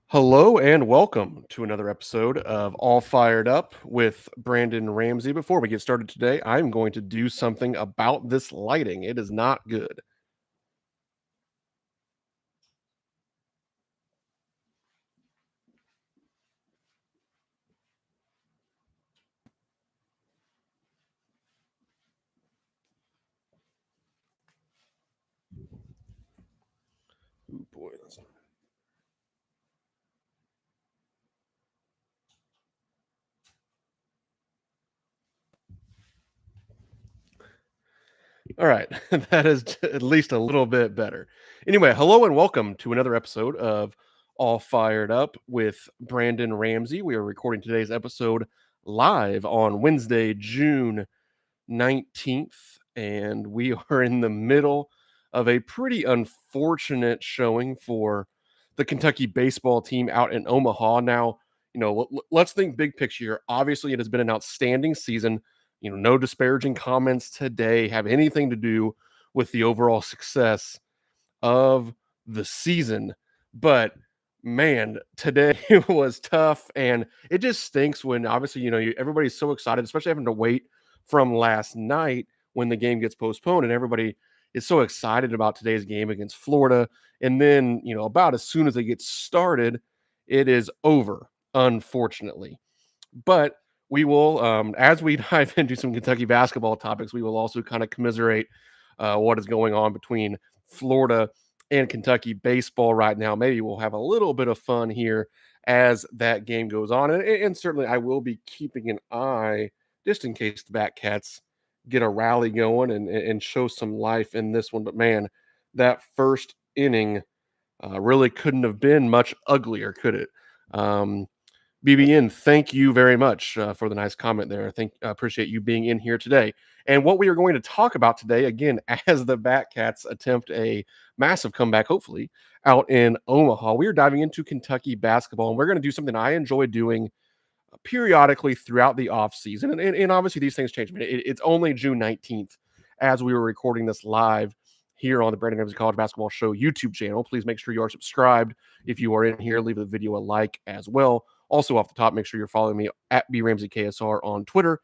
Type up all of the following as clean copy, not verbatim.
Hello and welcome to another episode of All Fired Up with Brandon Ramsey. Before we get started today, I'm going to do something about this lighting. It is not good. Ooh, boy, all right. That is at least a little bit better. Anyway, hello and welcome to another episode of All Fired Up with Brandon Ramsey. We are recording today's episode live on Wednesday, June 19th, and we are in the middle of a pretty unfortunate showing for the Kentucky baseball team out in Omaha. Now, let's think big picture here. Obviously, it has been an outstanding season. No disparaging comments today have anything to do with the overall success of the season. But man, today was tough, and it just stinks when obviously everybody's so excited, especially having to wait from last night when the game gets postponed, and everybody is so excited about today's game against Florida, and then about as soon as they get started, it is over, unfortunately. But we will, as we dive into some Kentucky basketball topics, we will also kind of commiserate what is going on between Florida and Kentucky baseball right now. Maybe we'll have a little bit of fun here as that game goes on. And certainly I will be keeping an eye just in case the Batcats get a rally going and show some life in this one. But man, that first inning really couldn't have been much uglier, could it? Um, BBN, thank you very much for the nice comment there. I appreciate you being in here today. And what we are going to talk about today, again, as the Batcats attempt a massive comeback, hopefully, out in Omaha, we are diving into Kentucky basketball, and we're going to do something I enjoy doing periodically throughout the offseason. And obviously, these things change. I mean, it's only June 19th as we were recording this live here on the Brandon Ramsey College Basketball Show YouTube channel. Please make sure you are subscribed. If you are in here, leave the video a like as well. Also, off the top, make sure you're following me at BRamseyKSR on Twitter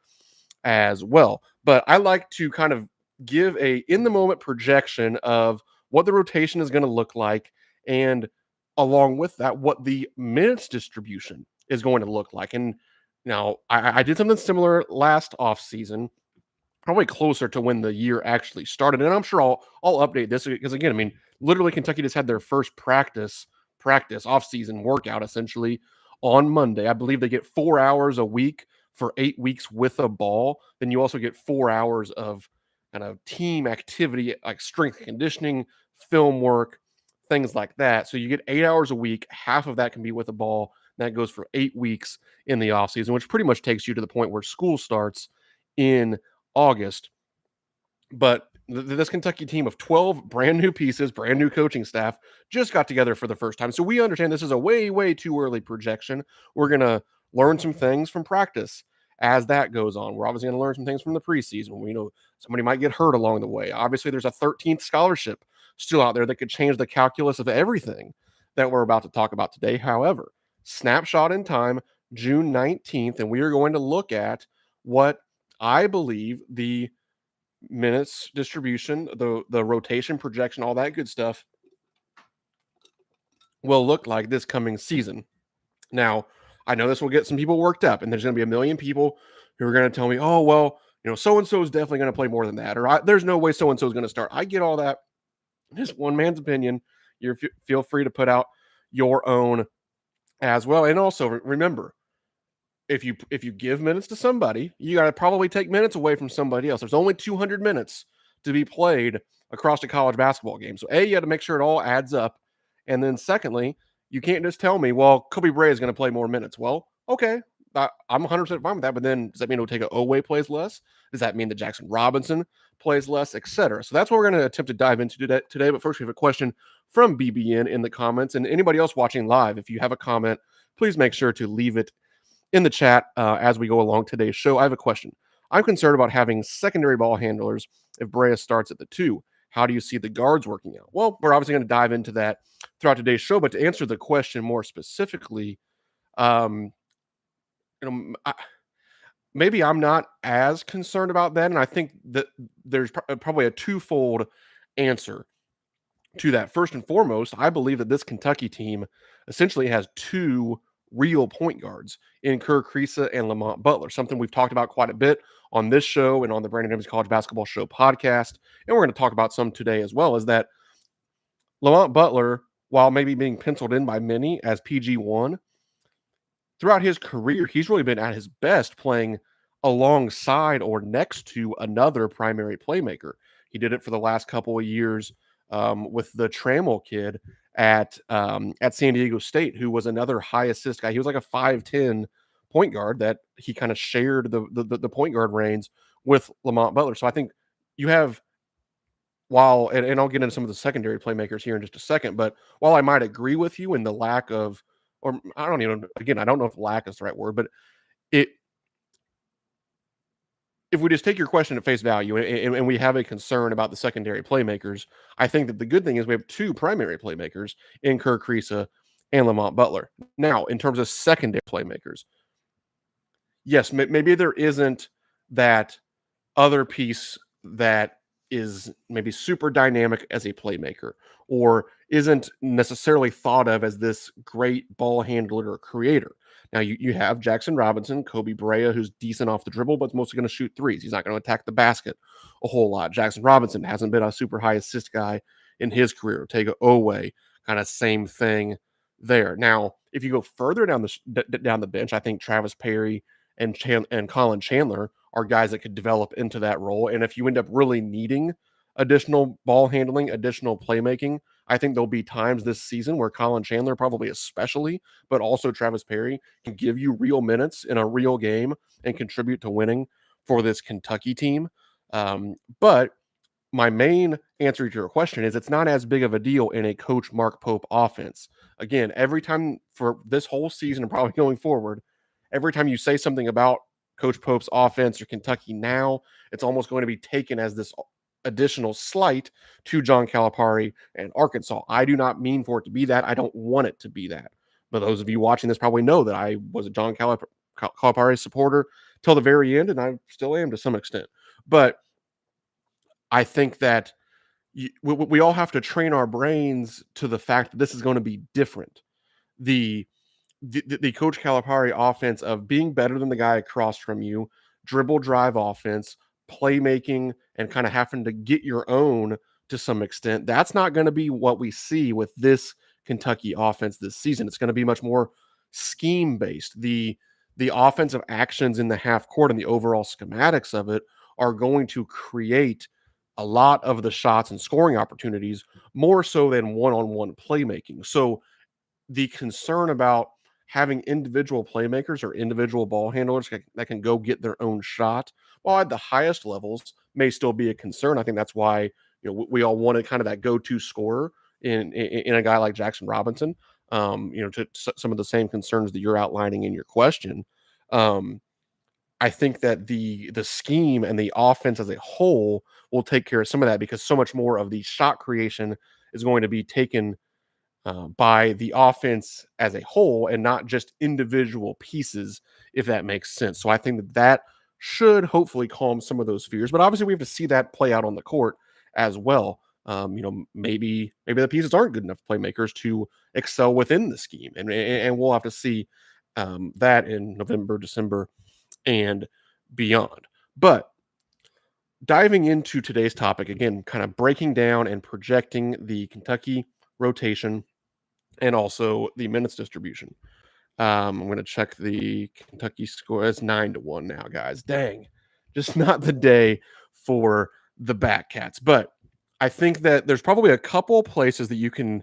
as well. But I like to kind of give a in the moment projection of what the rotation is going to look like, and along with that, what the minutes distribution is going to look like. And now I did something similar last offseason, probably closer to when the year actually started. And I'm sure I'll update this because again, I mean, literally Kentucky just had their first practice off-season workout essentially on Monday. I believe they get 4 hours a week for 8 weeks with a ball. Then you also get 4 hours of kind of team activity like strength and conditioning, film work, things like that. So you get 8 hours a week. Half of that can be with a ball. That goes for 8 weeks in the offseason, which pretty much takes you to the point where school starts in August. But this Kentucky team of 12 brand new pieces, brand new coaching staff, just got together for the first time. So we understand this is a way, way too early projection. We're going to learn some things from practice as that goes on. We're obviously going to learn some things from the preseason. We know somebody might get hurt along the way. Obviously, there's a 13th scholarship still out there that could change the calculus of everything that we're about to talk about today. However, snapshot in time, June 19th, and we are going to look at what I believe the minutes distribution, the rotation projection, all that good stuff will look like this coming season. Now, I know this will get some people worked up, and there's going to be a million people who are going to tell me, "Oh, well, so and so is definitely going to play more than that," or "There's no way so and so is going to start." I get all that. Just one man's opinion. You feel free to put out your own as well. And also remember, if you give minutes to somebody, you got to probably take minutes away from somebody else. There's only 200 minutes to be played across a college basketball game. So you got to make sure it all adds up. And then secondly, you can't just tell me, well, Kobe Bray is going to play more minutes. Well, okay, I'm 100% fine with that. But then does that mean Otega Oweh plays less? Does that mean that Jackson Robinson plays less, etc.? So that's what we're going to attempt to dive into today. But first, we have a question from BBN in the comments. And anybody else watching live, if you have a comment, please make sure to leave it in the chat as we go along today's show. I have a question. I'm concerned about having secondary ball handlers if Brea starts at the 2. How do you see the guards working out? Well, we're obviously going to dive into that throughout today's show, but to answer the question more specifically, um, maybe I'm not as concerned about that, and I think that there's probably a twofold answer to that. First and foremost, I believe that this Kentucky team essentially has two real point guards in Kerr Kriisa and Lamont Butler, something we've talked about quite a bit on this show and on the Brandon Ramsey College Basketball Show podcast. And we're going to talk about some today as well, is that Lamont Butler, while maybe being penciled in by many as PG1, throughout his career, he's really been at his best playing alongside or next to another primary playmaker. He did it for the last couple of years with the Trammell kid at San Diego State, who was another high assist guy. He was like a 5'10" point guard that he kind of shared the point guard reins with Lamont Butler. So I think you have, and I'll get into some of the secondary playmakers here in just a second, but while I might agree with you in the lack of, or I don't even, again, I don't know if lack is the right word, but it, if we just take your question at face value and we have a concern about the secondary playmakers, I think that the good thing is we have two primary playmakers in Kerr Kriisa and Lamont Butler. Now, in terms of secondary playmakers, yes, maybe there isn't that other piece that is maybe super dynamic as a playmaker or isn't necessarily thought of as this great ball handler or creator. Now you have Jackson Robinson, Kobe Brea, who's decent off the dribble, but mostly going to shoot threes. He's not going to attack the basket a whole lot. Jackson Robinson hasn't been a super high assist guy in his career. Tega Owe, kind of same thing there. Now, if you go further down the bench, I think Travis Perry and Colin Chandler are guys that could develop into that role. And if you end up really needing additional ball handling, additional playmaking, I think there'll be times this season where Colin Chandler, probably especially, but also Travis Perry, can give you real minutes in a real game and contribute to winning for this Kentucky team. But my main answer to your question is it's not as big of a deal in a Coach Mark Pope offense. Again, every time for this whole season and probably going forward, every time you say something about Coach Pope's offense or Kentucky now, it's almost going to be taken as this additional slight to John Calipari and Arkansas. I do not mean for it to be that. I don't want it to be that. But those of you watching this probably know that I was a John Calipari supporter till the very end, and I still am to some extent. But I think that we all have to train our brains to the fact that this is going to be different. The the Coach Calipari offense of being better than the guy across from you, dribble drive offense, playmaking, and kind of having to get your own to some extent. That's not going to be what we see with this Kentucky offense this season. It's going to be much more scheme based. The offensive actions in the half court and the overall schematics of it are going to create a lot of the shots and scoring opportunities more so than one-on-one playmaking. So the concern about having individual playmakers or individual ball handlers that can go get their own shot, while at the highest levels, may still be a concern. I think that's why we all wanted kind of that go-to scorer in a guy like Jackson Robinson. To some of the same concerns that you're outlining in your question. I think that the scheme and the offense as a whole will take care of some of that because so much more of the shot creation is going to be taken by the offense as a whole and not just individual pieces, if that makes sense. So I think that should hopefully calm some of those fears. But obviously, we have to see that play out on the court as well. Maybe the pieces aren't good enough playmakers to excel within the scheme, and we'll have to see that in November, December, and beyond. But diving into today's topic again, kind of breaking down and projecting the Kentucky rotation and also the minutes distribution. I'm going to check the Kentucky score. It's 9-1 now, guys. Dang, just not the day for the Batcats. But I think that there's probably a couple places that you can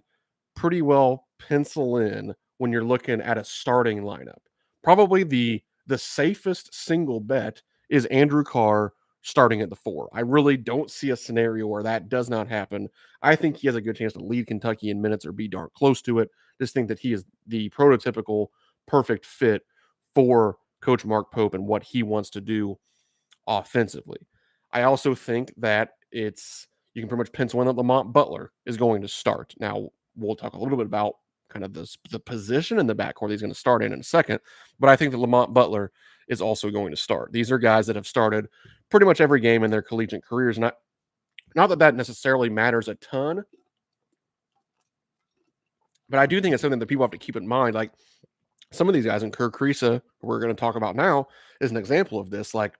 pretty well pencil in when you're looking at a starting lineup. Probably the safest single bet is Andrew Carr starting at the 4. I really don't see a scenario where that does not happen. I think he has a good chance to lead Kentucky in minutes or be darn close to it. Just think that he is the prototypical perfect fit for Coach Mark Pope and what he wants to do offensively. I also think that you can pretty much pencil in that Lamont Butler is going to start. Now, we'll talk a little bit about kind of the position in the backcourt he's going to start in a second, but I think that Lamont Butler is also going to start. These are guys that have started pretty much every game in their collegiate careers. Not that necessarily matters a ton, but I do think it's something that people have to keep in mind. Like some of these guys, and Kerr Kriisa, who we're going to talk about now, is an example of this. Like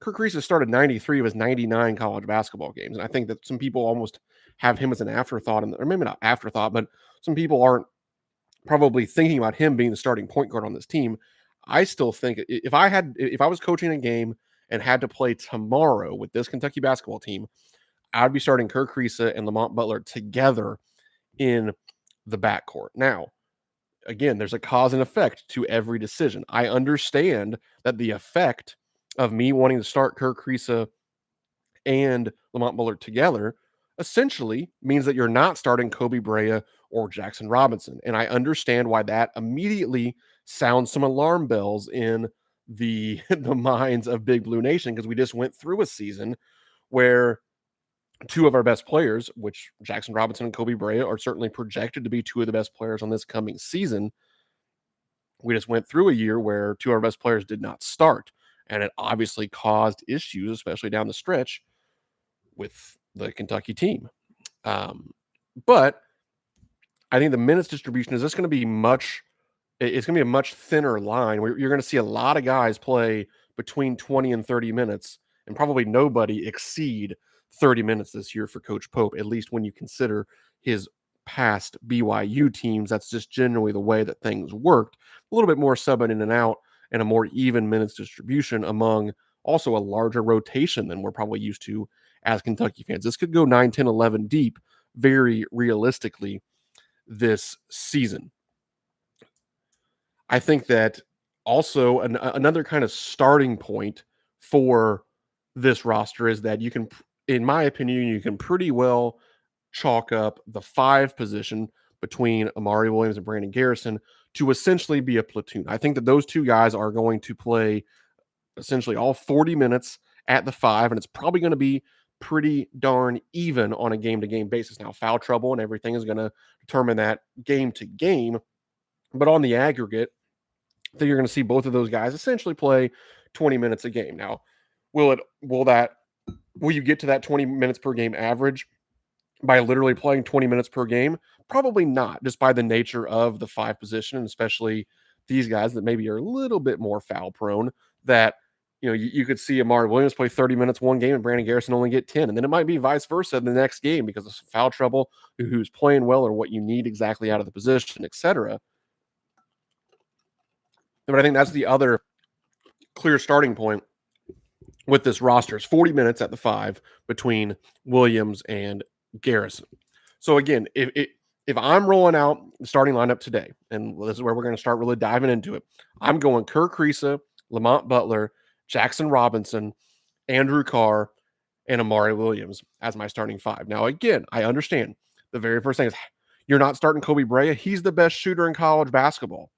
Kerr Kriisa started 93 of his 99 college basketball games, and I think that some people almost have him as an afterthought, or maybe not afterthought, but some people aren't probably thinking about him being the starting point guard on this team. I still think if I was coaching a game and had to play tomorrow with this Kentucky basketball team, I'd be starting Kerr Kriisa and Lamont Butler together in the backcourt. Now, again, there's a cause and effect to every decision. I understand that the effect of me wanting to start Kerr Kriisa and Lamont Butler together essentially means that you're not starting Kobe Brea or Jackson Robinson. And I understand why that immediately sounds some alarm bells in the minds of Big Blue Nation, because we just went through a season where two of our best players, which Jackson Robinson and Kobe Brea are certainly projected to be two of the best players on this coming season. We just went through a year where two of our best players did not start, and it obviously caused issues, especially down the stretch with the Kentucky team. But I think the minutes distribution is just going to be it's going to be a much thinner line where you're going to see a lot of guys play between 20 and 30 minutes, and probably nobody exceed 30 minutes this year for Coach Pope, at least when you consider his past BYU teams. That's just generally the way that things worked. A little bit more subbing in and out and a more even minutes distribution among also a larger rotation than we're probably used to as Kentucky fans. This could go 9, 10, 11 deep very realistically this season. I think that also another kind of starting point for this roster is that you can, in my opinion, you can pretty well chalk up the 5 position between Amari Williams and Brandon Garrison to essentially be a platoon. I think that those two guys are going to play essentially all 40 minutes at the 5, and it's probably going to be pretty darn even on a game-to-game basis. Now, foul trouble and everything is going to determine that game to game, but on the aggregate, I think you're going to see both of those guys essentially play 20 minutes a game. Now, will you get to that 20 minutes per game average by literally playing 20 minutes per game? Probably not, just by the nature of the 5 position, and especially these guys that maybe are a little bit more foul prone, that you could see Amari Williams play 30 minutes one game and Brandon Garrison only get 10. And then it might be vice versa in the next game because of foul trouble, who's playing well or what you need exactly out of the position, etc. But I think that's the other clear starting point with this roster. It's 40 minutes at the 5 between Williams and Garrison. So again, if I'm rolling out the starting lineup today, and this is where we're going to start really diving into it, I'm going Kerr Kriisa, Lamont Butler, Jackson Robinson, Andrew Carr, and Amari Williams as my starting 5. Now, again, I understand the very first thing is you're not starting Kobe Brea. He's the best shooter in college basketball.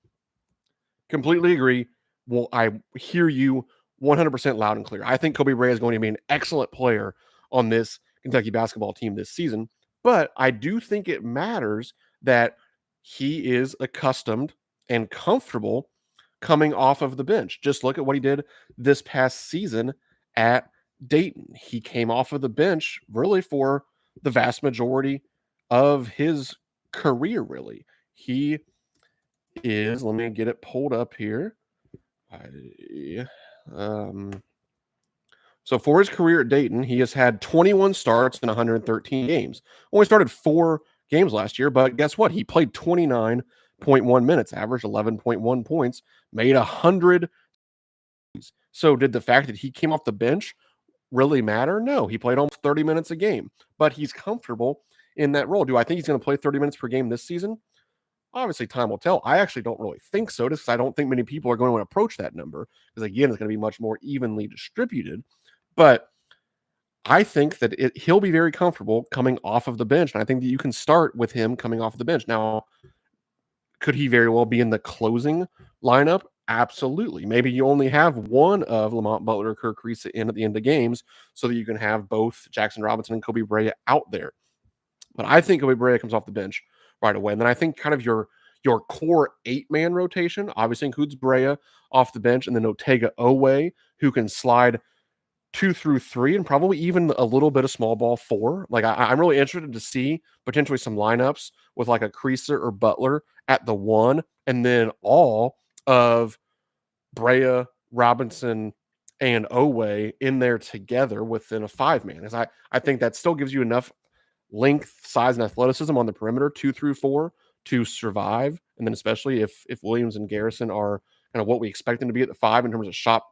Completely agree. Well, I hear you 100% loud and clear. I think Kobe Brea is going to be an excellent player on this Kentucky basketball team this season, but I do think it matters that he is accustomed and comfortable coming off of the bench. Just look at what he did this past season at Dayton. He came off of the bench really for the vast majority of his career, really. He is, let me get it pulled up here. So for his career at Dayton, he has had 21 starts in 113 games. Only started 4 games last year, but guess what? He played 29.1 minutes, averaged 11.1 points, made 100. So did the fact that he came off the bench really matter? No, he played almost 30 minutes a game, but he's comfortable in that role. Do I think he's going to play 30 minutes per game this season? Obviously, time will tell. I actually don't really think so, just because I don't think many people are going to approach that number, because, again, it's going to be much more evenly distributed. But I think that he'll be very comfortable coming off of the bench, and I think that you can start with him coming off of the bench. Now, could he very well be in the closing lineup? Absolutely. Maybe you only have one of Lamont Butler or Kirk Reese in at the end of games so that you can have both Jackson Robinson and Kobe Brea out there. But I think Kobe Brea comes off the bench right away. And then I think kind of your core 8-man rotation obviously includes Brea off the bench, and then Otega Owe, who can slide 2 through 3 and probably even a little bit of small ball 4. Like I'm really interested to see potentially some lineups with like a Creaser or Butler at the 1, and then all of Brea, Robinson, and Owe in there together within a 5-man. As I think that still gives you enough length, size, and athleticism on the perimeter 2 through 4 to survive. And then especially if Williams and Garrison are kind of what we expect them to be at the 5 in terms of shot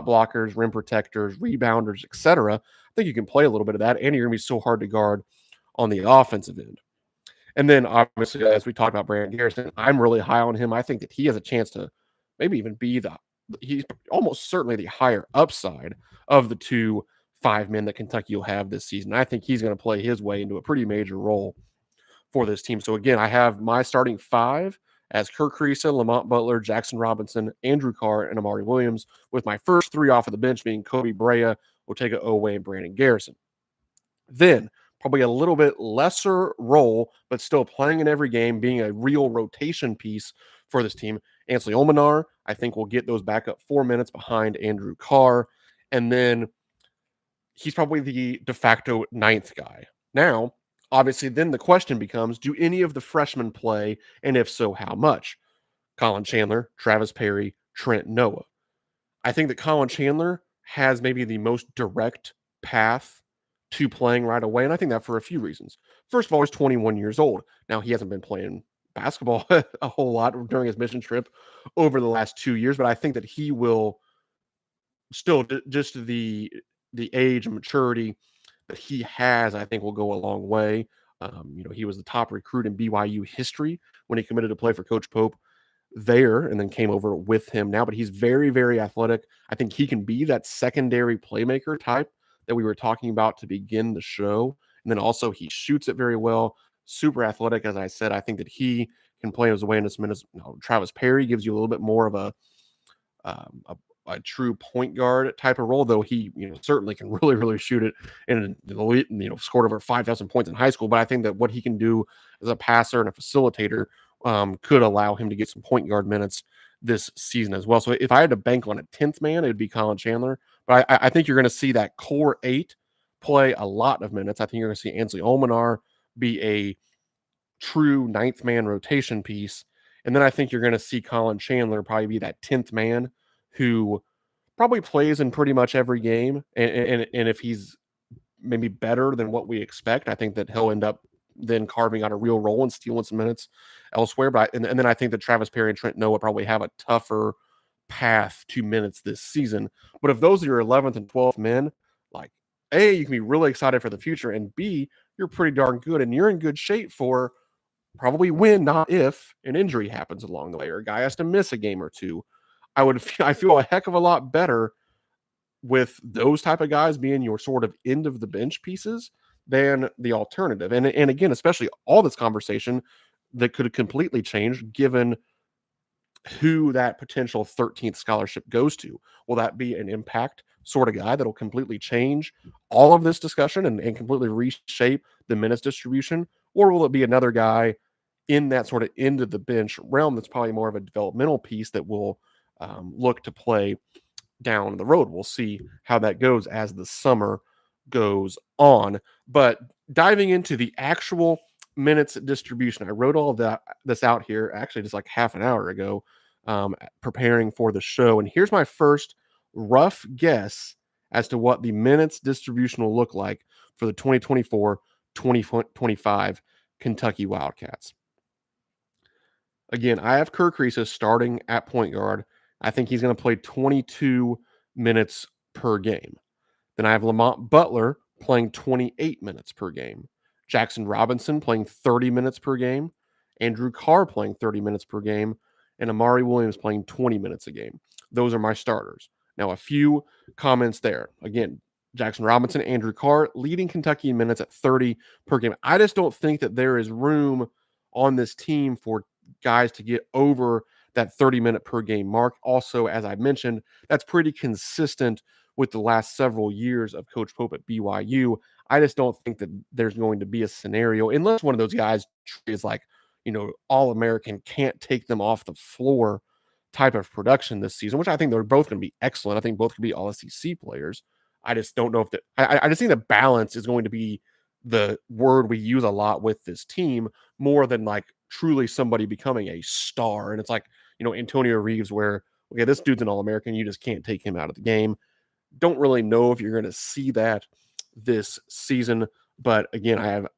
blockers, rim protectors, rebounders, etc. I think you can play a little bit of that, and you're gonna be so hard to guard on the offensive end. And then obviously, as we talked about Brandon Garrison, I'm really high on him. I think that he has a chance to maybe even be he's almost certainly the higher upside of the 2 5 men that Kentucky will have this season. I think he's going to play his way into a pretty major role for this team. So again, I have my starting 5 as Kirk Reese, Lamont Butler, Jackson Robinson, Andrew Carr, and Amari Williams, with my first 3 off of the bench being Kobe Brea, Otega Owe, and Brandon Garrison. Then probably a little bit lesser role, but still playing in every game, being a real rotation piece for this team. Ansley Olminar, I think, will get those back up 4 minutes behind Andrew Carr. And then he's probably the de facto 9th guy. Now, obviously, then the question becomes, do any of the freshmen play? And if so, how much? Colin Chandler, Travis Perry, Trent Noah. I think that Colin Chandler has maybe the most direct path to playing right away. And I think that for a few reasons. First of all, he's 21 years old. Now, he hasn't been playing basketball a whole lot during his mission trip over the last 2 years, but I think that he will still just the age and maturity that he has, I think will go a long way. He was the top recruit in BYU history when he committed to play for Coach Pope there and then came over with him now, but he's very, very athletic. I think he can be that secondary playmaker type that we were talking about to begin the show. And then also he shoots it very well, super athletic. As I said, I think that he can play his way into some minutes. Travis Perry gives you a little bit more of a true point guard type of role, though he certainly can really, really shoot it and scored over 5,000 points in high school. But I think that what he can do as a passer and a facilitator could allow him to get some point guard minutes this season as well. So if I had to bank on a 10th man, it would be Colin Chandler. But I think you're going to see that core 8 play a lot of minutes. I think you're going to see Ansley Olminar be a true 9th man rotation piece. And then I think you're going to see Colin Chandler probably be that 10th man who probably plays in pretty much every game. And if he's maybe better than what we expect, I think that he'll end up then carving out a real role and stealing some minutes elsewhere. But and then I think that Travis Perry and Trent Noah probably have a tougher path to minutes this season. But if those are your 11th and 12th men, like A, you can be really excited for the future, and B, you're pretty darn good and you're in good shape for probably when, not if, an injury happens along the way or a guy has to miss a game or two. I feel a heck of a lot better with those type of guys being your sort of end of the bench pieces than the alternative. And again, especially all this conversation that could completely change given who that potential 13th scholarship goes to. Will that be an impact sort of guy that'll completely change all of this discussion and completely reshape the minutes distribution? Or will it be another guy in that sort of end of the bench realm that's probably more of a developmental piece that will look to play down the road? We'll see how that goes as the summer goes on. But diving into the actual minutes distribution, I wrote all of this out here actually just like half an hour ago, preparing for the show. And here's my first rough guess as to what the minutes distribution will look like for the 2024-2025 Kentucky Wildcats. Again, I have Kirk Reese starting at point guard. I think he's going to play 22 minutes per game. Then I have Lamont Butler playing 28 minutes per game. Jackson Robinson playing 30 minutes per game. Andrew Carr playing 30 minutes per game. And Amari Williams playing 20 minutes a game. Those are my starters. Now, a few comments there. Again, Jackson Robinson, Andrew Carr leading Kentucky in minutes at 30 per game. I just don't think that there is room on this team for guys to get over that 30-minute per game mark. Also, as I mentioned, that's pretty consistent with the last several years of Coach Pope at BYU. I just don't think that there's going to be a scenario, unless one of those guys is like, All American, can't take them off the floor type of production this season, which I think they're both going to be excellent. I think both could be all SEC players. I just don't know if that. I just think the balance is going to be the word we use a lot with this team more than like truly somebody becoming a star. And it's like, Antonio Reeves, where, okay, this dude's an All American. You just can't take him out of the game. Don't really know if you're going to see that this season. But again, I have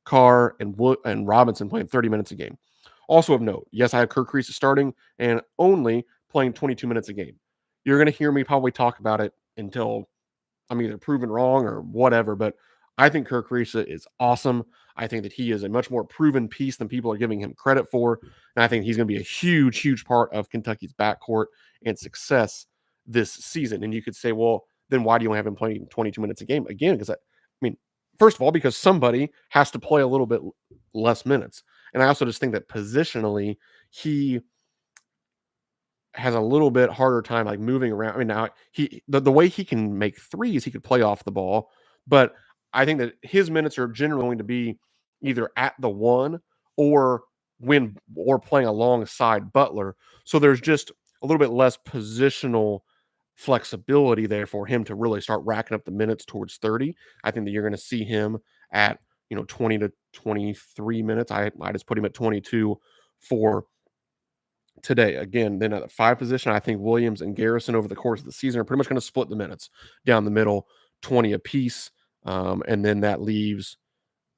Carr and Robinson playing 30 minutes a game. Also of note, yes, I have Kirk Kriisa starting and only playing 22 minutes a game. You're going to hear me probably talk about it until I'm either proven wrong or whatever, but I think Kirk Kriisa is awesome. I think that he is a much more proven piece than people are giving him credit for. And I think he's going to be a huge, huge part of Kentucky's backcourt and success this season. And you could say, well, then why do you have him playing 22 minutes a game? Again, because I mean, first of all, because somebody has to play a little bit less minutes. And I also just think that positionally, he has a little bit harder time like moving around. I mean, now the way he can make threes, he could play off the ball, but I think that his minutes are generally going to be either at the one or playing alongside Butler. So there's just a little bit less positional flexibility there for him to really start racking up the minutes towards 30. I think that you're going to see him at 20 to 23 minutes. I just put him at 22 for today. Again, then at the 5 position, I think Williams and Garrison over the course of the season are pretty much going to split the minutes down the middle, 20 apiece. And then that leaves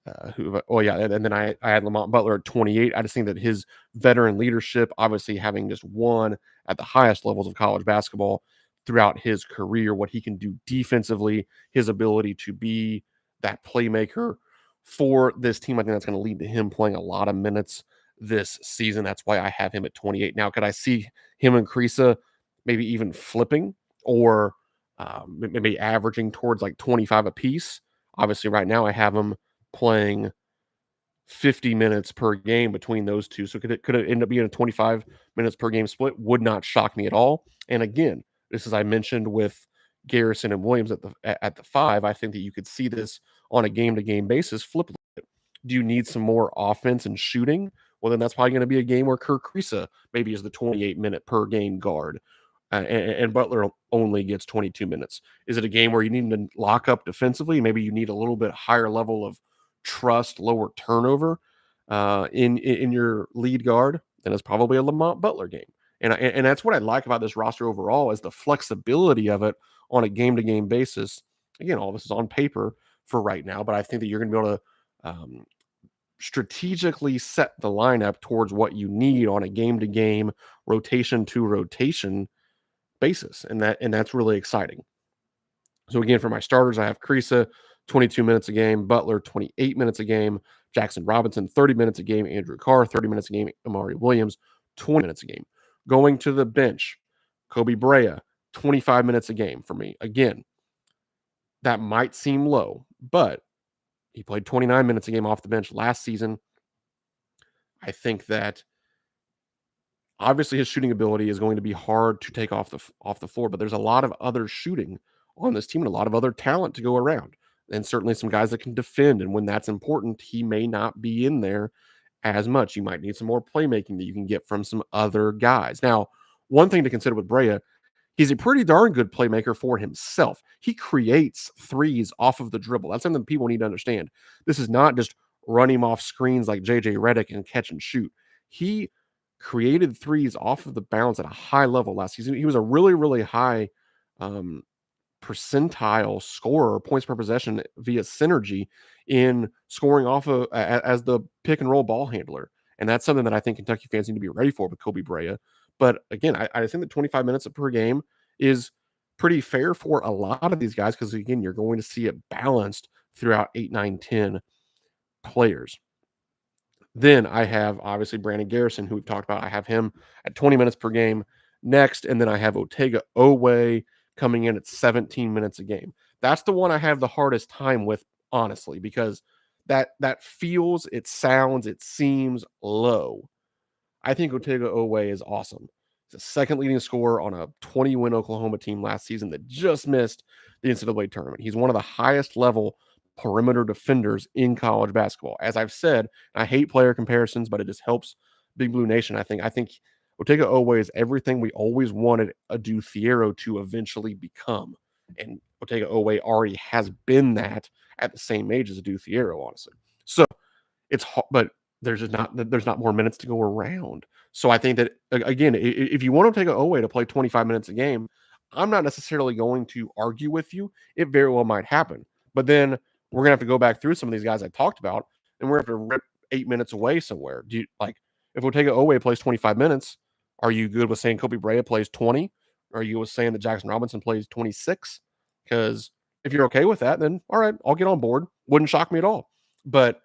and then I had Lamont Butler at 28. I just think that his veteran leadership, obviously having just won at the highest levels of college basketball throughout his career, what he can do defensively, his ability to be that playmaker for this team, I think that's going to lead to him playing a lot of minutes this season. That's why I have him at 28. Now, could I see him and Kriisa maybe even flipping or maybe averaging towards like 25 apiece? Obviously, right now I have him playing 50 minutes per game between those two. So could it end up being a 25 minutes per game split? Would not shock me at all. And again, this as I mentioned with Garrison and Williams at the 5, I think that you could see this on a game-to-game basis flip. Do you need some more offense and shooting? Well, then that's probably going to be a game where Kirk Kriisa maybe is the 28-minute per game guard, and Butler only gets 22 minutes. Is it a game where you need to lock up defensively? Maybe you need a little bit higher level of trust, lower turnover in your lead guard. Then it's probably a Lamont Butler game. And that's what I like about this roster overall is the flexibility of it on a game-to-game basis. Again, all this is on paper for right now, but I think that you're going to be able to strategically set the lineup towards what you need on a game-to-game, rotation-to-rotation basis, and that's really exciting. So again, for my starters, I have Kriisa, 22 minutes a game, Butler, 28 minutes a game, Jackson Robinson, 30 minutes a game, Andrew Carr, 30 minutes a game, Amari Williams, 20 minutes a game. Going to the bench, Kobe Brea, 25 minutes a game for me. Again, that might seem low, but he played 29 minutes a game off the bench last season. I think that obviously his shooting ability is going to be hard to take off the floor, but there's a lot of other shooting on this team and a lot of other talent to go around. And certainly some guys that can defend. And when that's important, he may not be in there as much. You might need some more playmaking that you can get from some other guys. Now, one thing to consider with Brea, he's a pretty darn good playmaker for himself. He creates threes off of the dribble. That's something people need to understand. This is not just run him off screens like JJ Redick and catch and shoot. He created threes off of the bounce at a high level last season. He was a really, really high percentile scorer, points per possession via synergy in scoring off of as the pick and roll ball handler. And that's something that I think Kentucky fans need to be ready for with Kobe Brea. But again, I think that 25 minutes per game is pretty fair for a lot of these guys because, again, you're going to see it balanced throughout 8, 9, 10 players. Then I have, obviously, Brandon Garrison, who we've talked about. I have him at 20 minutes per game next. And then I have Otega Oweh coming in at 17 minutes a game. That's the one I have the hardest time with, honestly, because that feels, it sounds, it seems low. I think Otega Oweh is awesome. He's the second leading scorer on a 20-win Oklahoma team last season that just missed the NCAA tournament. He's one of the highest level perimeter defenders in college basketball. As I've said, I hate player comparisons, but it just helps Big Blue Nation. I think Otega Oweh is everything we always wanted a Due Fiero to eventually become. And Otega Oweh already has been that at the same age as a Due Fiero, honestly. So it's hard, but there's not more minutes to go around. So I think that again, if you want to take an Oweh to play 25 minutes a game, I'm not necessarily going to argue with you. It very well might happen, but then we're gonna have to go back through some of these guys I talked about, and we're gonna have to rip 8 minutes away somewhere. Do you like if Otega Oweh plays 25 minutes? Are you good with saying Kobe Brea plays 20? Are you with saying that Jackson Robinson plays 26? Because if you're okay with that, then all right, I'll get on board. Wouldn't shock me at all. But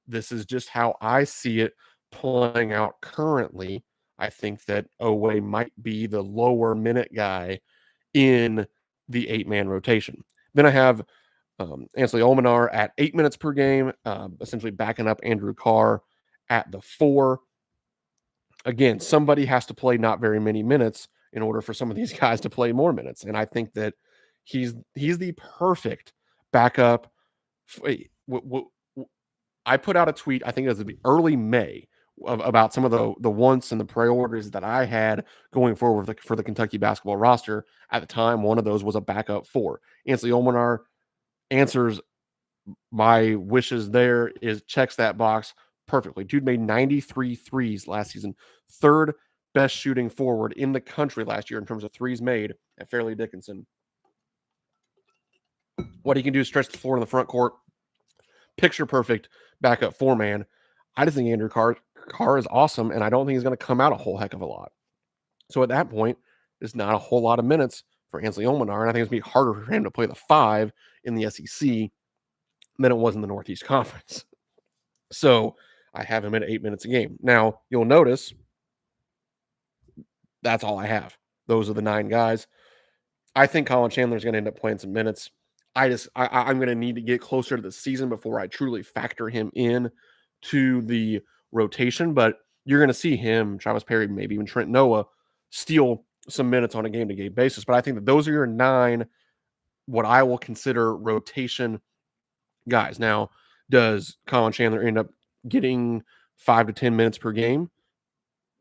this is just how I see it playing out currently. I think that Oweh might be the lower minute guy in the 8-man rotation. Then I have Ansley Olminar at 8 minutes per game, essentially backing up Andrew Carr at the 4. Again, somebody has to play not very many minutes in order for some of these guys to play more minutes. And I think that he's the perfect backup. I put out a tweet, I think it was early May, about some of the wants and the priorities that I had going forward for the Kentucky basketball roster. At the time, one of those was a backup 4. Ansley Olminar answers my wishes there, checks that box perfectly. Dude made 93 threes last season. Third best shooting forward in the country last year in terms of threes made at Fairleigh Dickinson. What he can do is stretch the floor in the front court. Picture perfect backup 4-man. I just think Andrew Carr is awesome, and I don't think he's going to come out a whole heck of a lot. So at that point, there's not a whole lot of minutes for Ansley Olminar, and I think it's going to be harder for him to play the 5 in the SEC than it was in the Northeast Conference. So I have him at 8 minutes a game. Now, you'll notice that's all I have. Those are the 9 guys. I think Colin Chandler is going to end up playing some minutes. I'm going to need to get closer to the season before I truly factor him in to the rotation. But you're going to see him, Travis Perry, maybe even Trent Noah, steal some minutes on a game-to-game basis. But I think that those are your 9, what I will consider rotation guys. Now, does Colin Chandler end up getting 5 to 10 minutes per game?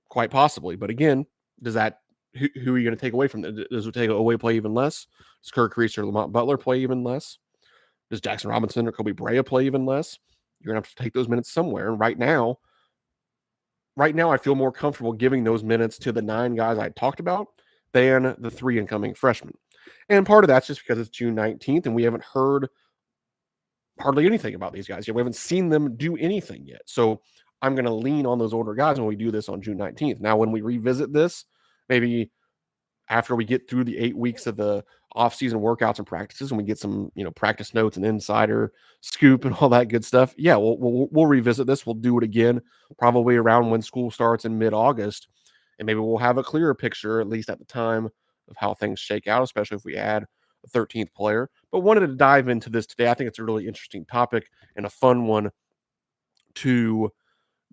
Quite possibly. But again, does that who are you going to take away from that? Does Otega Oweh play even less? Does Kirk Reese or Lamont Butler play even less? Does Jackson Robinson or Kobe Brea play even less? You're going to have to take those minutes somewhere. And right now, I feel more comfortable giving those minutes to the 9 guys I talked about than the 3 incoming freshmen. And part of that's just because it's June 19th and we haven't heard hardly anything about these guys yet. We haven't seen them do anything yet. So I'm going to lean on those older guys when we do this on June 19th. Now, when we revisit this, maybe after we get through the 8 weeks of the off-season workouts and practices and we get some, practice notes and insider scoop and all that good stuff. Yeah, we'll revisit this. We'll do it again, probably around when school starts in mid-August. And maybe we'll have a clearer picture, at least at the time, of how things shake out, especially if we add a 13th player. But wanted to dive into this today. I think it's a really interesting topic and a fun one to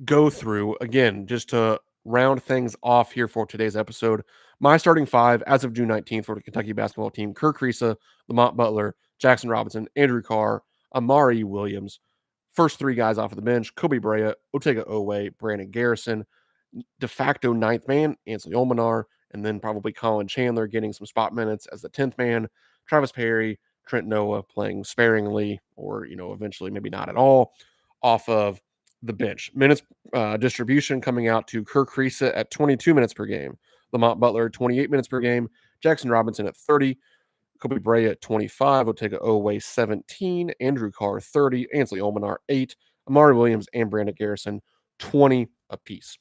go through. Again, just to round things off here for today's episode, my starting 5 as of June 19th for the Kentucky basketball team: Kirk Reese, Lamont Butler, Jackson Robinson, Andrew Carr, Amari Williams. First 3 guys off of the bench: Kobe Brea, Otega Oweh, Brandon Garrison. De facto 9th man, Ansley Olminar, and then probably Colin Chandler getting some spot minutes as the 10th man. Travis Perry, Trent Noah playing sparingly, or eventually maybe not at all, off of the bench. Minutes distribution coming out to Kirk Reese at 22 minutes per game, Lamont Butler 28 minutes per game, Jackson Robinson at 30, Kobe Brea at 25, Otega Oweh 17, Andrew Carr 30, Ansley Olminar 8, Amari Williams and Brandon Garrison 20 apiece.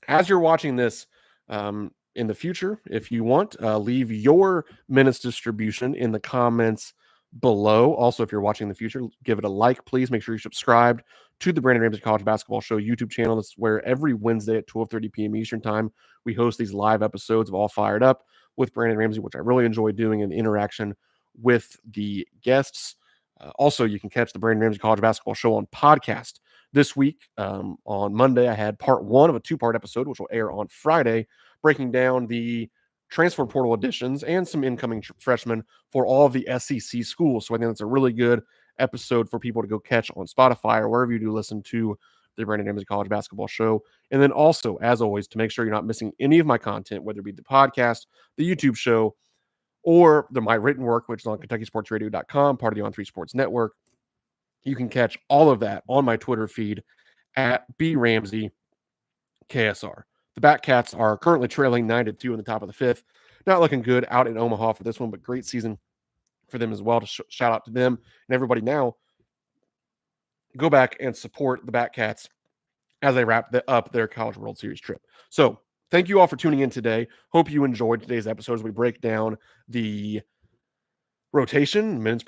As you're watching this in the future, if you want, leave your minutes distribution in the comments below. Also, if you're watching in the future, give it a like, please. Make sure you're subscribed to the Brandon Ramsey College Basketball Show YouTube channel. This is where every Wednesday at 12:30 p.m. Eastern Time, we host these live episodes of All Fired Up with Brandon Ramsey, which I really enjoy doing, in interaction with the guests. Also, you can catch the Brandon Ramsey College Basketball Show on podcast This week, on Monday, I had part 1 of a 2-part episode, which will air on Friday, breaking down the transfer portal additions and some incoming freshmen for all of the SEC schools. So I think that's a really good episode for people to go catch on Spotify or wherever you do listen to the Brandon Ramsey College Basketball Show. And then also, as always, to make sure you're not missing any of my content, whether it be the podcast, the YouTube show, or my written work, which is on KentuckySportsRadio.com, part of the On3 Sports Network. You can catch all of that on my Twitter feed at BRamseyKSR. The Batcats are currently trailing 9-2 in the top of the 5th. Not looking good out in Omaha for this one, but great season for them as well. To shout out to them and everybody now. Go back and support the Batcats as they wrap up their College World Series trip. So thank you all for tuning in today. Hope you enjoyed today's episode as we break down the rotation, minutes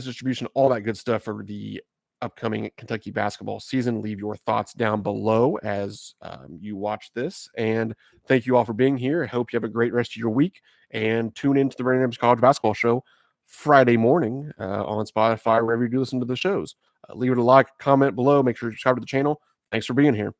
distribution, all that good stuff for the upcoming Kentucky basketball season. Leave your thoughts down below as you watch this. And thank you all for being here. I hope you have a great rest of your week. And tune into the Brandon Ramsey College Basketball Show Friday morning on Spotify, wherever you do listen to the shows. Leave it a like, comment below. Make sure you subscribe to the channel. Thanks for being here.